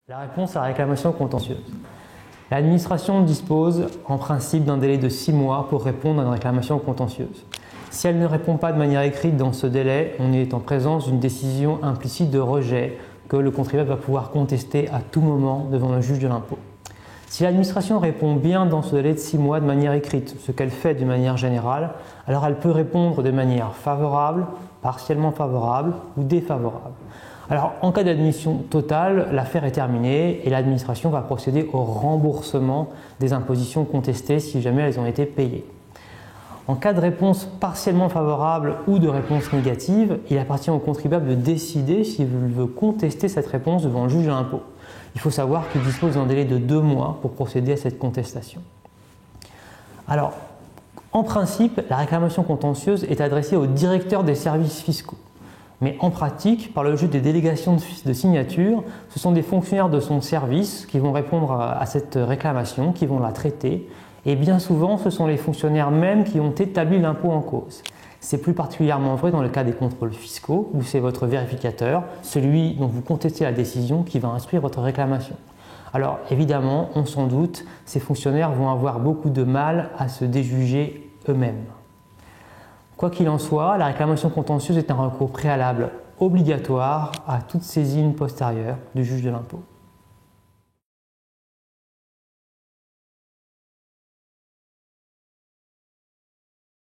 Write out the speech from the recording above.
La réponse à la réclamation contentieuse. L'administration dispose en principe d'un délai de 6 mois pour répondre à une réclamation contentieuse. Si elle ne répond pas de manière écrite dans ce délai, on est en présence d'une décision implicite de rejet que le contribuable va pouvoir contester à tout moment devant le juge de l'impôt. Si l'administration répond bien dans ce délai de 6 mois de manière écrite, ce qu'elle fait de manière générale, alors elle peut répondre de manière favorable, partiellement favorable ou défavorable. Alors, en cas d'admission totale, l'affaire est terminée et l'administration va procéder au remboursement des impositions contestées si jamais elles ont été payées. En cas de réponse partiellement favorable ou de réponse négative, il appartient au contribuable de décider s'il veut contester cette réponse devant le juge de l'impôt. Il faut savoir qu'il dispose d'un délai de 2 mois pour procéder à cette contestation. Alors, en principe, la réclamation contentieuse est adressée au directeur des services fiscaux. Mais en pratique, par le jeu des délégations de signature, ce sont des fonctionnaires de son service qui vont répondre à cette réclamation, qui vont la traiter. Et bien souvent, ce sont les fonctionnaires mêmes qui ont établi l'impôt en cause. C'est plus particulièrement vrai dans le cas des contrôles fiscaux, où c'est votre vérificateur, celui dont vous contestez la décision, qui va instruire votre réclamation. Alors évidemment, on s'en doute, ces fonctionnaires vont avoir beaucoup de mal à se déjuger eux-mêmes. Quoi qu'il en soit, la réclamation contentieuse est un recours préalable obligatoire à toute saisine postérieure du juge de l'impôt.